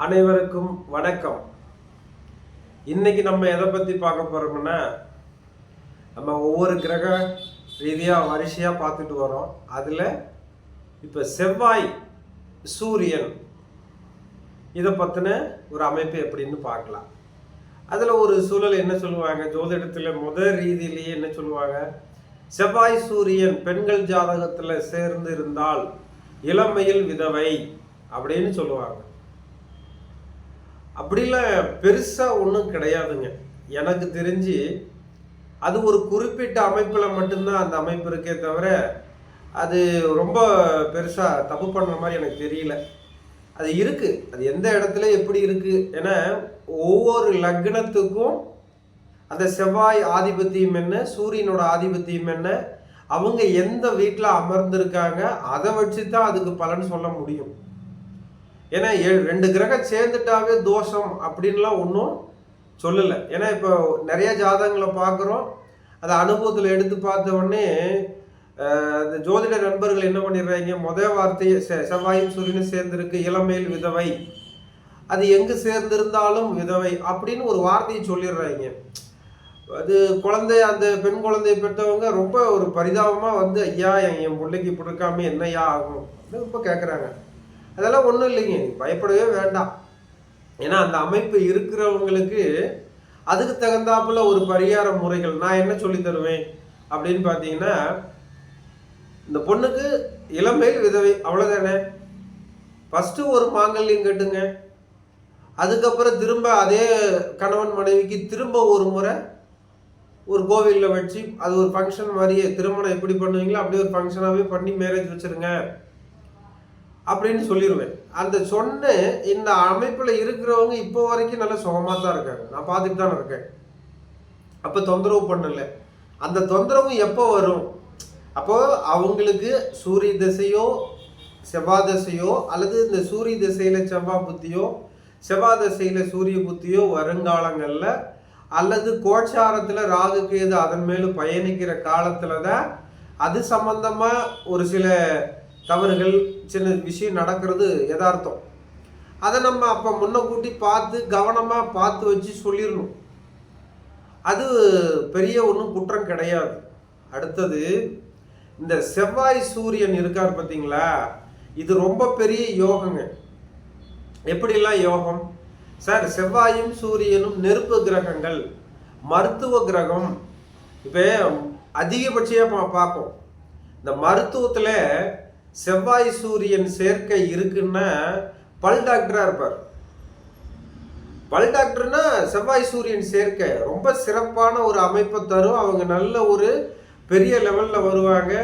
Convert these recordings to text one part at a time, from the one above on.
அனைவருக்கும் வணக்கம். இன்னைக்கு நம்ம எதை பற்றி பார்க்க போகிறோம்னா, நம்ம ஒவ்வொரு கிரக ரீதியாக வரிசையாக பார்த்துட்டு வரோம். அதில் இப்போ செவ்வாய் சூரியன் இதை பற்றின ஒரு அமைப்பு எப்படின்னு பார்க்கலாம். அதில் ஒரு சூழல் என்ன சொல்லுவாங்க, ஜோதிடத்தில் முதல் ரீதியிலேயே என்ன சொல்லுவாங்க, செவ்வாய் சூரியன் பெண்கள் ஜாதகத்தில் சேர்ந்து இருந்தால் இளமையில் விதவை அப்படின்னு சொல்லுவாங்க. அப்படிலாம் பெருசாக ஒன்றும் கிடையாதுங்க. எனக்கு தெரிஞ்சு அது ஒரு குறிப்பிட்ட அமைப்பில் மட்டும்தான் அந்த அமைப்பு இருக்கே தவிர அது ரொம்ப பெருசாக தப்பு பண்ணுற மாதிரி எனக்கு தெரியல. அது இருக்குது, அது எந்த இடத்துல எப்படி இருக்குது. ஏன்னா ஒவ்வொரு லக்னத்துக்கும் அந்த செவ்வாய் ஆதிபத்தியம் என்ன, சூரியனோட ஆதிபத்தியம் என்ன, அவங்க எந்த வீட்டில் அமர்ந்திருக்காங்க, அதை வச்சு தான் அதுக்கு பலன் சொல்ல முடியும். ஏன்னா ரெண்டு கிரகம் சேர்ந்துட்டாவே தோஷம் அப்படின்லாம் ஒன்றும் சொல்லலை. ஏன்னா இப்போ நிறைய ஜாதகங்களை பார்க்குறோம், அதை அனுபவத்தில் எடுத்து பார்த்த உடனே இந்த ஜோதிட நண்பர்கள் என்ன பண்ணிடுறாங்க, முதல் வார்த்தையை செவ்வாயும் சூரியனும் சேர்ந்திருக்கு, இளமையில் விதவை, அது எங்கே சேர்ந்திருந்தாலும் விதவை அப்படின்னு ஒரு வார்த்தையை சொல்லிடுறாங்க. அது அந்த பெண் குழந்தையை பெற்றவங்க ரொம்ப ஒரு பரிதாபமாக வந்து, ஐயா என் பிள்ளைக்கு இப்படி இருக்காம என்னையா ஆகும் அப்படின்னு ரொம்ப கேட்குறாங்க. அதெல்லாம் ஒன்றும் இல்லைங்க, பயப்படவே வேண்டாம். ஏன்னா அந்த அமைப்பு இருக்கிறவங்களுக்கு அதுக்கு தகுந்தாப்புல ஒரு பரிகார முறைகள் நான் என்ன சொல்லி தருவேன் அப்படின்னு பார்த்தீங்கன்னா, இந்த பொண்ணுக்கு இளமையில் விதவை அவ்வளோதானே, ஃபஸ்ட்டு ஒரு மாங்கல்யம் கட்டுங்க, அதுக்கப்புறம் திரும்ப அதே கணவன் மனைவிக்கு திரும்ப ஒரு முறை ஒரு கோவிலில் வச்சு அது ஒரு ஃபங்க்ஷன் மாதிரியே, திருமணம் எப்படி பண்ணுவீங்களோ அப்படியே ஒரு ஃபங்க்ஷனாகவே பண்ணி மேரேஜ் வச்சுருங்க அப்படின்னு சொல்லிடுவேன். அந்த சொன்ன இந்த அமைப்பில் இருக்கிறவங்க இப்போ வரைக்கும் நல்லா சுகமாக தான் இருக்காங்க, நான் பார்த்துட்டு தானே இருக்கேன். அப்போ தொந்தரவு பண்ணலை. அந்த தொந்தரவு எப்போ வரும், அப்போது அவங்களுக்கு சூரிய திசையோ செவ்வாய் திசையோ, அல்லது இந்த சூரிய திசையில் செவ்வாய் புத்தியோ செவ்வாய் திசையில் சூரிய புத்தியோ வருங்காலங்களில், அல்லது கோட்சாரத்தில் ராகு கேது அதன் மேலும் பயணிக்கிற காலத்தில் தான் அது சம்பந்தமாக ஒரு சில தவறுகள் சின்ன விஷயம் நடக்கிறது யதார்த்தம். அதை நம்ம அப்போ முன்னக்கூட்டி பார்த்து கவனமாக பார்த்து வச்சு சொல்லிடணும். அது பெரிய ஒன்றும் குற்றம் கிடையாது. அடுத்தது இந்த செவ்வாய் சூரியன் இருக்கார் பார்த்தீங்களா, இது ரொம்ப பெரிய யோகங்க. எப்படிலாம் யோகம் சார், செவ்வாயும் சூரியனும் நெருப்பு கிரகங்கள், மருத்துவ கிரகம். இப்போ அதிகபட்சியாக பார்ப்போம், இந்த மருத்துவத்தில் செவ்வாய் சூரியன் சேர்க்கை இருக்குன்னா பல் டாக்டராக இருப்பார். பல் டாக்டர்னா செவ்வாய் சூரியன் சேர்க்கை ரொம்ப சிறப்பான ஒரு அமைப்பை தரும். அவங்க நல்ல ஒரு பெரிய லெவலில் வருவாங்க.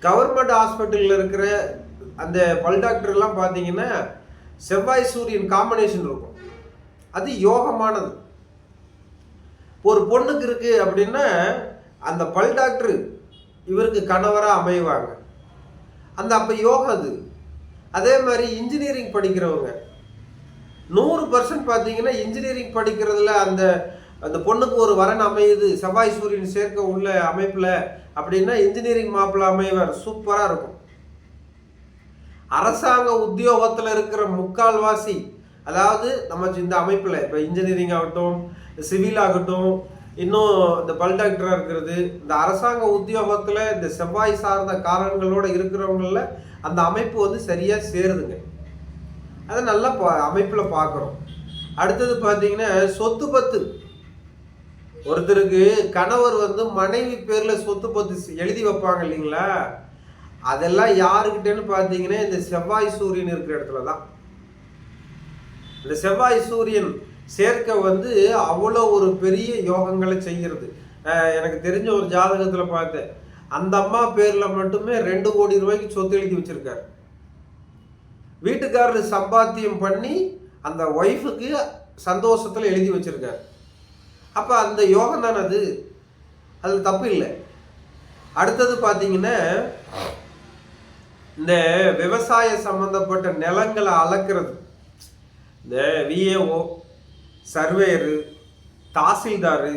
கவர்மெண்ட் ஹாஸ்பிட்டலில் இருக்கிற அந்த பல் டாக்டர்லாம் பார்த்தீங்கன்னா செவ்வாய் சூரியன் காம்பினேஷன் இருக்கும், அது யோகமானது. ஒரு பொண்ணுக்கு இருக்குது அப்படின்னா அந்த பல் டாக்டர் இவருக்கு கணவராக அமைவாங்க, அந்த அப்போ யோகம் அது. அதே மாதிரி இன்ஜினியரிங் படிக்கிறவங்க 100% பார்த்தீங்கன்னா இன்ஜினியரிங் படிக்கிறதுல அந்த அந்த பொண்ணுக்கு ஒரு வரன் அமையுது செவ்வாய் சூரியன் சேர்க்க உள்ள அமைப்பில் அப்படின்னா இன்ஜினியரிங் மாப்பிள்ளை அமைவர் சூப்பராக இருக்கும். அரசாங்க உத்தியோகத்தில் இருக்கிற முக்கால்வாசி, அதாவது நம்ம இந்த அமைப்பில் இப்போ இன்ஜினியரிங் ஆகட்டும், சிவில் ஆகட்டும், இன்னும் இந்த பல் டாக்டராக இருக்கிறது, இந்த அரசாங்க உத்தியோகத்தில் இந்த செவ்வாய் சார்ந்த காரணங்களோடு இருக்கிறவங்கள அந்த அமைப்பு வந்து சரியாக சேருதுங்க. அதை நல்லா அமைப்பில் பார்க்குறோம். அடுத்தது பார்த்தீங்கன்னா சொத்து பத்து. ஒருத்தருக்கு கணவர் வந்து மனைவி பேரில் சொத்து பத்து எழுதி வைப்பாங்க இல்லைங்களா, அதெல்லாம் யாருக்கிட்டேன்னு பார்த்தீங்கன்னா இந்த செவ்வாய் சூரியன் இருக்கிற இடத்துல தான். இந்த செவ்வாய் சூரியன் சேர்க்கை வந்து அவ்வளோ ஒரு பெரிய யோகங்களை செய்கிறது. எனக்கு தெரிஞ்ச ஒரு ஜாதகத்தில் பார்த்தேன், அந்த அம்மா பேரில் மட்டுமே 2 கோடி ரூபாய்க்கு சொத்து எழுதி வச்சிருக்காரு. வீட்டுக்காரர் சம்பாத்தியம் பண்ணி அந்த ஒய்ஃபுக்கு சந்தோஷத்தில் எழுதி வச்சிருக்காரு. அப்போ அந்த யோகம் தானே அது, அதில் தப்பு இல்லை. அடுத்தது பார்த்தீங்கன்னா இந்த விவசாய சம்பந்தப்பட்ட நிலங்களை அளக்கிறது, இந்த விஏஓ, சர்வேயரு, தாசில்தாரு,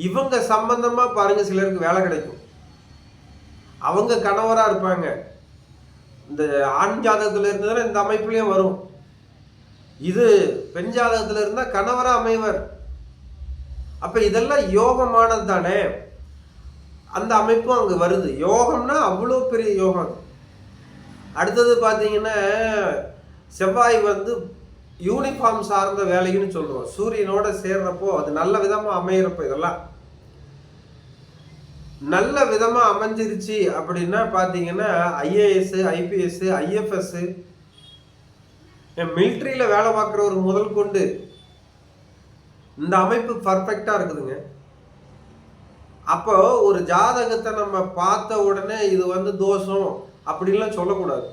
இவங்க சம்பந்தமாக பாருங்கள் சிலருக்கு வேலை கிடைக்கும். அவங்க கணவராக இருப்பாங்க. இந்த ஆண் ஜாதகத்தில் இருந்ததுன்னா இந்த அமைப்புலேயும் வரும். இது பெண் ஜாதகத்துல இருந்தா கணவரா அமைவர். அப்ப இதெல்லாம் யோகமானது தானே. அந்த அமைப்பும் அங்க வருது. யோகம்னா அவ்வளோ பெரிய யோகம். அடுத்தது பார்த்தீங்கன்னா செவ்வாய் வந்து யூனிஃபார்ம் சார்ந்த வேலைன்னு சொல்லுவோம். சூரியனோட சேர்றப்போ அது நல்ல விதமா அமையிறப்போ, இதெல்லாம் நல்ல விதமா அமைஞ்சிருச்சு அப்படின்னா பார்த்தீங்கன்னா ஐஏஎஸ், ஐபிஎஸ், ஐஎஃப்எஸ், மிலிட்ரியில வேலை பார்க்குறவர் முதல் கொண்டு இந்த அமைப்பு பர்ஃபெக்டா இருக்குதுங்க. அப்போ ஒரு ஜாதகத்தை நம்ம பார்த்த உடனே இது வந்து தோஷம் அப்படின்லாம் சொல்லக்கூடாது.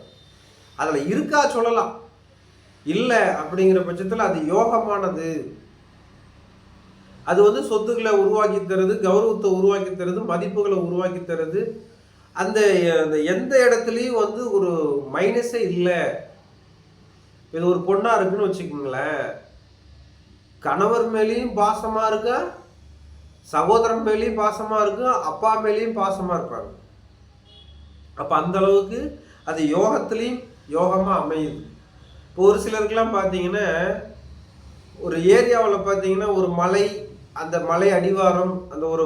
அதில் இருக்கா சொல்லலாம், இல்லை அப்படிங்கிற பட்சத்தில் அது யோகமானது. அது வந்து சொத்துக்களை உருவாக்கி தருது, கௌரவத்தை உருவாக்கி தருது, மதிப்புகளை உருவாக்கி தருது. அந்த எந்த இடத்துலையும் வந்து ஒரு மைனஸே இல்லை. இது ஒரு பொண்ணா இருக்குன்னு வச்சுக்கோங்களேன், கணவர் மேலேயும் பாசமா இருக்கா, சகோதரன் மேலேயும் பாசமா இருக்கு, அப்பா மேலேயும் பாசமா இருப்பாங்க. அப்ப அந்த அளவுக்கு அது யோகத்திலையும் யோகமா அமையுது. இப்போ ஒரு சிலருக்கெல்லாம் பார்த்தீங்கன்னா ஒரு ஏரியாவில் பார்த்தீங்கன்னா ஒரு மலை, அந்த மலை அடிவாரம், அந்த ஒரு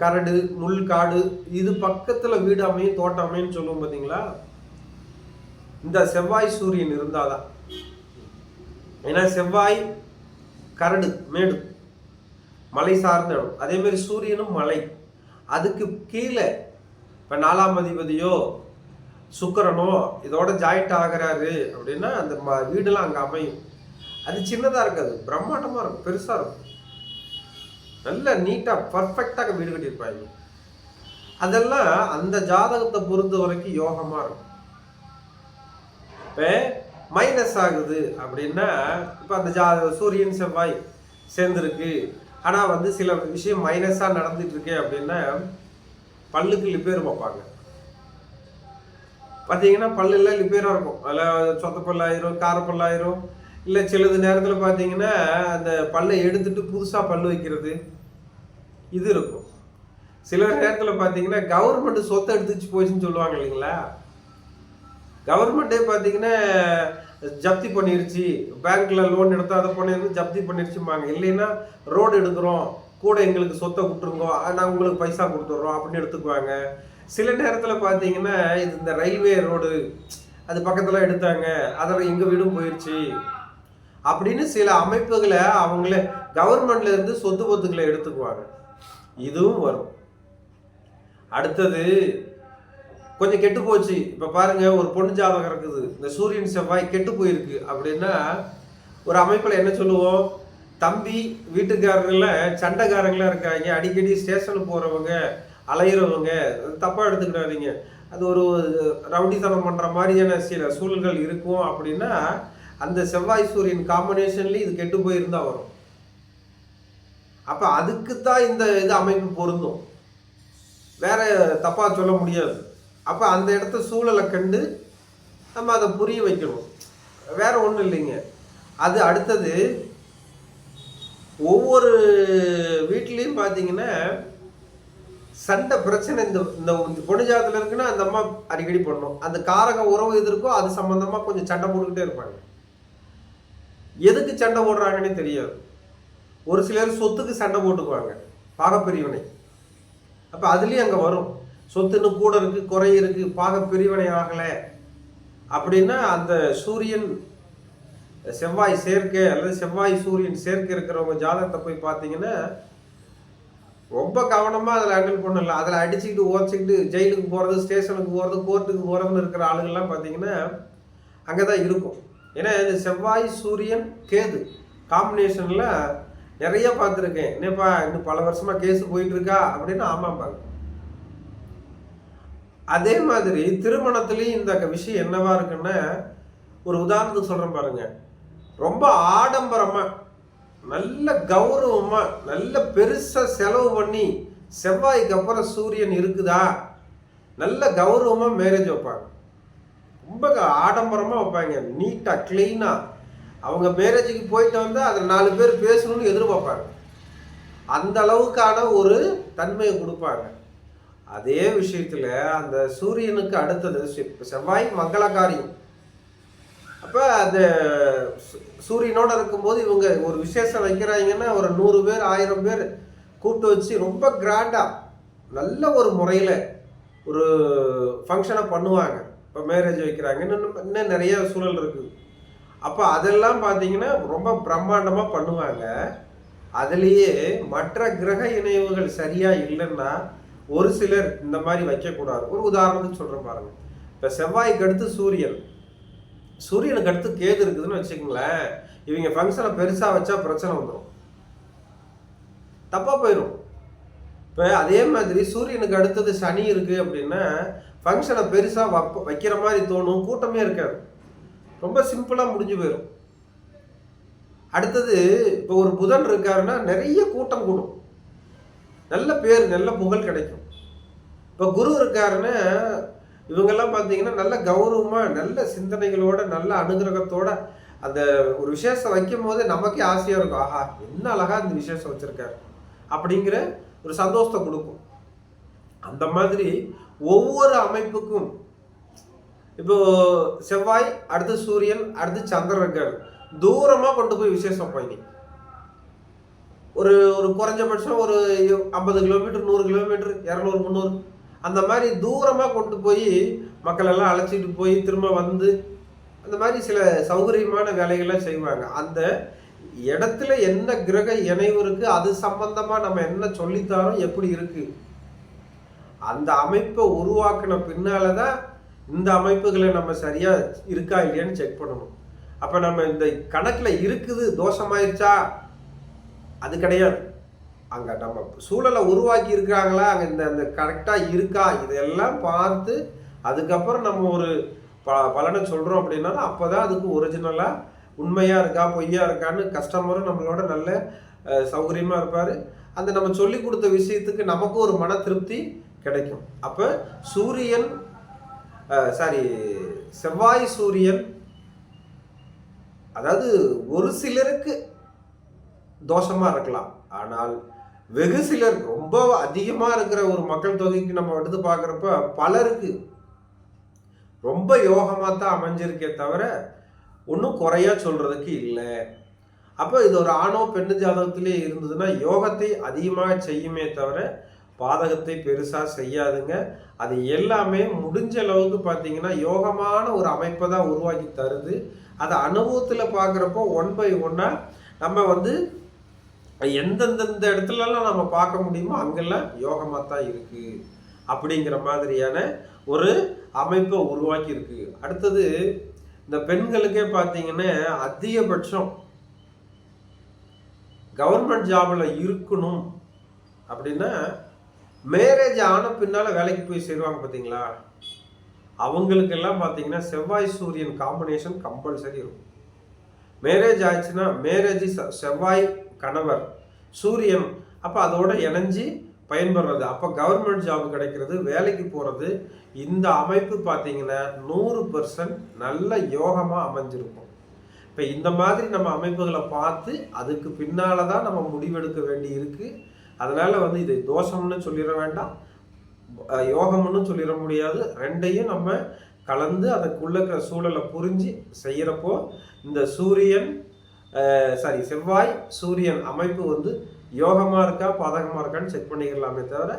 கரடு முள் காடு, இது பக்கத்தில் வீடு அமையும், தோட்டம் அமையும் சொல்லுவோம் பார்த்தீங்களா. இந்த செவ்வாய் சூரியன் இருந்தாதான். ஏன்னா செவ்வாய் கரடு மேடு மலை சார்ந்த இடம், அதே மாதிரி சூரியனும் மலை. அதுக்கு கீழே இப்போ 4ஆம் அதிபதியோ சுக்கிரனோ இதோட ஜாயிண்ட் ஆகிறாரு அப்படின்னா அந்த வீடெல்லாம் அங்கே அமையும். அது சின்னதாக இருக்காது, பிரம்மாண்டமாக இருக்கும், பெருசாக இருக்கும், நல்ல நீட்டாக பர்ஃபெக்டாக வீடு கட்டியிருப்பாங்க. அதெல்லாம் அந்த ஜாதகத்தை பொறுத்த வரைக்கும் யோகமாக இருக்கும். இப்போ மைனஸ் ஆகுது அப்படின்னா, இப்போ அந்த சூரியன் செவ்வாய் சேர்ந்துருக்கு, ஆனால் வந்து சில விஷயம் மைனஸாக நடந்துட்டு இருக்கு அப்படின்னா பல்லுக்கு லிப்பேர் வைப்பாங்க. பார்த்தீங்கன்னா பல்லுலாம் லிப்பேராக இருக்கும், அதில் சொத்த பல்லாயிரும், காரப்பல்லாயிரும். இல்லை சிலது நேரத்தில் பார்த்தீங்கன்னா அந்த பல்லை எடுத்துட்டு புதுசாக பல்லு வைக்கிறது இது இருக்கும். சில நேரத்தில் பார்த்தீங்கன்னா கவர்மெண்ட் சொத்தை எடுத்துச்சு போச்சுன்னு சொல்லுவாங்க இல்லைங்களா. கவர்மெண்ட்டே பார்த்தீங்கன்னா ஜப்தி பண்ணிருச்சு, பேங்க்ல லோன் எடுத்தா அதை பண்ணிருந்து ஜப்தி பண்ணிருச்சுப்பாங்க. இல்லைன்னா ரோடு எடுக்கிறோம், கூட எங்களுக்கு சொத்தை விட்டுருங்கோ, நாங்கள் உங்களுக்கு பைசா கொடுத்துட்றோம் அப்படின்னு எடுத்துக்குவாங்க. சில நேரத்தில் பார்த்தீங்கன்னா இது இந்த ரயில்வே ரோடு அது பக்கத்தில் எடுத்தாங்க, அதில் எங்கள் வீடும் போயிடுச்சு அப்படின்னு சில அமைப்புகளை அவங்களே கவர்மெண்ட்ல இருந்து சொத்து பொத்துக்களை எடுத்துக்குவாங்க. இதுவும் வரும். அடுத்தது கொஞ்சம் கெட்டு போச்சு. இப்போ பாருங்க, ஒரு பொண்ணு ஜாதகம் இருக்குது, இந்த சூரியன் செவ்வாய் கெட்டு போயிருக்கு அப்படின்னா ஒரு அமைப்பில் என்ன சொல்லுவோம், தம்பி வீட்டுக்காரங்கள சண்டைக்காரங்களாம் இருக்காங்க, அடிக்கடி ஸ்டேஷனுக்கு போகிறவங்க, அலையிறவங்க, தப்பாக எடுத்துக்கிடாதீங்க, அது ஒரு ரவுடித்தனம் பண்ணுற மாதிரியான சில சூழல்கள் இருக்கும் அப்படின்னா அந்த செவ்வாய் சூரியன் காம்பினேஷன்லேயும் இது கெட்டு போயிருந்தா வரும். அப்போ அதுக்கு தான் இந்த இது அமைப்பு பொருந்தும், வேற தப்பாக சொல்ல முடியாது. அப்போ அந்த இடத்த சூழலை கண்டு நம்ம அதை புரிய வைக்கணும், வேற ஒன்றும் இல்லைங்க. அது அடுத்தது ஒவ்வொரு வீட்லேயும் பார்த்தீங்கன்னா சண்டை பிரச்சனை இந்த பொண்ணு ஜாதகத்தில் இருக்குன்னா அந்த அம்மா அடிக்கடி பண்ணும், அந்த காரக உறவு எது இருக்கோ அது சம்மந்தமாக கொஞ்சம் சண்டை போட்டுக்கிட்டே இருப்பாங்க. எதுக்கு சண்டை போடுறாங்கன்னே தெரியாது. ஒரு சிலர் சொத்துக்கு சண்டை போட்டுக்குவாங்க, பாகப்பிரிவினை. அப்போ அதுலேயும் அங்கே வரும், சொத்துன்னு கூட இருக்குது, குறை இருக்குது, பாகப்பிரிவினை ஆகலை அப்படின்னா அந்த சூரியன் செவ்வாய் சேர்க்கை அல்லது செவ்வாய் சூரியன் சேர்க்கை இருக்கிறவங்க ஜாதகத்தை போய் பார்த்தீங்கன்னா ரொம்ப கவனமாக அதில் ஹேண்டில் பண்ணல. அதில் அடிச்சுக்கிட்டு ஓச்சிக்கிட்டு ஜெயிலுக்கு போகிறது, ஸ்டேஷனுக்கு போகிறது, கோர்ட்டுக்கு போகிறதுன்னு இருக்கிற ஆளுங்கள்லாம் பார்த்தீங்கன்னா அங்கே தான் இருக்கும். ஏன்னா இந்த செவ்வாய் சூரியன் கேது காம்பினேஷனில் நிறைய பார்த்துருக்கேன். என்னப்பா இன்னும் பல வருஷமாக கேஸு போயிட்டு இருக்கா அப்படின்னா ஆமாம்பாங்க. அதே மாதிரி திருமணத்துலேயும் இந்த விஷயம் என்னவா இருக்குன்னா, ஒரு உதாரணத்துக்கு சொல்கிறேன் பாருங்க, ரொம்ப ஆடம்பரமாக நல்ல கௌரவமாக நல்ல பெருசாக செலவு பண்ணி செவ்வாய்க்கு அப்புறம் சூரியன் இருக்குதா நல்ல கௌரவமாக மேரேஜ் வைப்பாங்க, ரொம்ப ஆடம்பரமாக வைப்பாங்க, நீட்டாக க்ளீனாக. அவங்க மேரேஜுக்கு போயிட்டு வந்தால் அதில் 4 பேர் பேசணும்னு எதிர்பார்ப்பாங்க, அந்த அளவுக்கான ஒரு தன்மையை கொடுப்பாங்க. அதே விஷயத்தில் அந்த சூரியனுக்கு அடுத்தது செவ்வாய் மங்களகாரியம். அப்போ அந்த சூரியனோட இருக்கும்போது இவங்க ஒரு விசேஷம் வைக்கிறாங்கன்னா ஒரு 100 பேர் 1000 பேர் கூப்பிட்டு வச்சு ரொம்ப கிராண்டா நல்ல ஒரு முறையில் ஒரு ஃபங்க்ஷனை பண்ணுவாங்க. இப்போ மேரேஜ் வைக்கிறாங்க, இன்னும் நிறைய சூழல் இருக்குது. அப்போ அதெல்லாம் பார்த்தீங்கன்னா ரொம்ப பிரம்மாண்டமாக பண்ணுவாங்க. அதுலேயே மற்ற கிரக இணைவுகள் சரியாக இல்லைன்னா ஒரு சிலர் இந்த மாதிரி வைக்கக்கூடாது. ஒரு உதாரணத்துக்கு சொல்கிறேன் பாருங்கள். இப்போ செவ்வாய்க்கு அடுத்து சூரியனுக்கு அடுத்து கேது இருக்குதுன்னு வச்சுக்கோங்களேன். இவங்க ஃபங்க்ஷனை பெருசாக வச்சா பிரச்சனை வந்துடும், தப்பாக போயிடும். இப்போ அதே மாதிரி சூரியனுக்கு அடுத்தது சனி இருக்குது அப்படின்னா ஃபங்க்ஷனை பெருசாக வைக்கிற மாதிரி தோணும், கூட்டமே இருக்காது, ரொம்ப சிம்பிளாக முடிஞ்சு போயிடும். அடுத்தது இப்போ ஒரு புதன் இருக்காருன்னா நிறைய கூட்டம் கூடும், நல்ல பேர் நல்ல புகழ் கிடைக்கும். இப்போ குரு இருக்காருன்னா இவங்கெல்லாம் பார்த்தீங்கன்னா நல்ல கௌரவமாக நல்ல சிந்தனைகளோட நல்ல அனுகிரகத்தோட அந்த ஒரு விசேஷம் வைக்கும் போதே நமக்கே ஆசையாக இருக்கும். ஆஹா, என்ன அழகா இந்த விசேஷம் வச்சுருக்காரு அப்படிங்கிற ஒரு சந்தோஷத்தை கொடுக்கும். அந்த மாதிரி ஒவ்வொரு அமைப்புக்கும் இப்போ செவ்வாய் அடுத்து சூரியன் அடுத்து சந்திரன் இருக்காரு, தூரமாக கொண்டு போய் விசேஷம் பண்ணி ஒரு ஒரு குறைஞ்சபட்சம் ஒரு 50 கிலோமீட்டர் 100 கிலோமீட்டர் 200 300 அந்த மாதிரி தூரமாக கொண்டு போய் மக்கள் எல்லாம் அழைச்சிட்டு போய் திரும்ப வந்து அந்த மாதிரி சில சௌகரியமான வேலைகள்லாம் செய்வாங்க. அந்த இடத்துல என்ன கிரக இணைவு இருக்கு, அது சம்பந்தமா நம்ம என்ன சொல்லித்தாரோம் எப்படி இருக்கு, அந்த அமைப்பை உருவாக்கின பின்னாலதான் இந்த அமைப்புகளை நம்ம சரியா இருக்கா இல்லையான்னு செக் பண்ணணும். அப்ப நம்ம இந்த கணக்குல இருக்குது தோஷமாயிருச்சா, அது கிடையாது. அங்க நம்ம சூழலை உருவாக்கி இருக்காங்களா, அங்க இந்த அந்த கரெக்டா இருக்கா, இதெல்லாம் பார்த்து அதுக்கப்புறம் நம்ம ஒரு பலனை சொல்றோம் அப்படின்னா அப்பதான் அதுக்கு ஒரிஜினலா உண்மையா இருக்கா பொய்யா இருக்கான்னு கஸ்டமரும் நம்மளோட நல்ல சௌகரியமா இருப்பாரு. அந்த நம்ம சொல்லி கொடுத்த விஷயத்துக்கு நமக்கு ஒரு மன திருப்தி கிடைக்கும். அப்ப சூரியன் செவ்வாய் சூரியன், அதாவது ஒரு சிலருக்கு தோஷமா இருக்கலாம், ஆனால் வெகு சிலர் ரொம்ப அதிகமா இருக்கிற ஒரு மக்கள் தொகைக்கு நம்ம எடுத்து பார்க்குறப்ப பலருக்கு ரொம்ப யோகமா தான் அமைஞ்சிருக்கே தவிர ஒன்றும் குறையா சொல்றதுக்கு இல்லை. அப்போ இது ஒரு ஆணோ பெண்ணு ஜாதகத்திலே இருந்ததுன்னா யோகத்தை அதிகமாக செய்யுமே தவிர பாதகத்தை பெருசாக செய்யாதுங்க. அது எல்லாமே முடிஞ்ச அளவுக்கு பார்த்தீங்கன்னா யோகமான ஒரு அமைப்பை தான் உருவாக்கி தருது. அதை அனுபவத்தில் பார்க்குறப்போ 1 by 1 நம்ம எந்தெந்த இடத்துலலாம் நம்ம பார்க்க முடியுமோ அங்கெல்லாம் யோகமாக தான் இருக்கு அப்படிங்கிற மாதிரியான ஒரு அமைப்பை உருவாக்கி இருக்கு. அடுத்தது இந்த பெண்களுக்கே பார்த்தீங்கன்னா அதிகபட்சம் கவர்மெண்ட் ஜாப்ல இருக்கணும் அப்படின்னா மேரேஜ் ஆன பின்னால வேலைக்கு போய் சேருவாங்க பார்த்தீங்களா, அவங்களுக்கெல்லாம் பார்த்தீங்கன்னா செவ்வாய் சூரியன் காம்பினேஷன் கம்பல்சரி இருக்கும். மேரேஜ் ஆயிடுச்சுன்னா மேரேஜ் செவ்வாய் கணவர் சூரியன், அப்போ அதோட இணைஞ்சி பயன்படுறது, அப்போ கவர்மெண்ட் ஜாப் கிடைக்கிறது, வேலைக்கு போகிறது, இந்த அமைப்பு பார்த்தீங்கன்னா 100% நல்ல யோகமாக அமைஞ்சிருக்கும். இப்போ இந்த மாதிரி நம்ம அமைப்புகளை பார்த்து அதுக்கு பின்னால தான் நம்ம முடிவெடுக்க வேண்டி இருக்கு. அதனால இதை தோஷம்னு சொல்லிட வேண்டாம், யோகம்னு சொல்லிட முடியாது. ரெண்டையும் நம்ம கலந்து அதுக்குள்ள இருக்கிற சூழலை புரிஞ்சு செய்யறப்போ இந்த செவ்வாய் சூரியன் அமைப்பு யோகமா இருக்கா பாதகமா இருக்கான்னு செக் பண்ணிக்கலாமே தவிர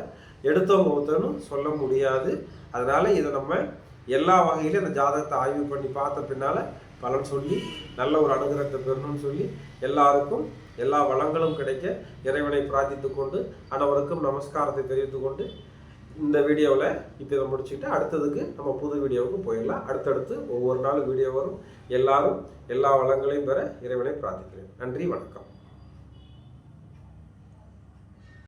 எடுத்தவங்க ஒருத்தனும் சொல்ல முடியாது. அதனால இதை நம்ம எல்லா வகையிலும் அந்த ஜாதகத்தை ஆய்வு பண்ணி பார்த்த பின்னால பலன் சொல்லி நல்ல ஒரு அனுகிரகத்தை பெறணும்னு சொல்லி எல்லாருக்கும் எல்லா வளங்களும் கிடைக்க இறைவனை பிரார்த்தித்து கொண்டு அனைவருக்கும் நமஸ்காரத்தை தெரிவித்து கொண்டு இந்த வீடியோவில் இப்போ இதை முடிச்சுட்டு அடுத்ததுக்கு நம்ம புது வீடியோவுக்கு போயிடலாம். அடுத்தடுத்து ஒவ்வொரு நாளும் வீடியோ வரும். எல்லாரும் எல்லா வளங்களையும் பெற இறைவனை பிரார்த்திக்கிறேன். நன்றி, வணக்கம்.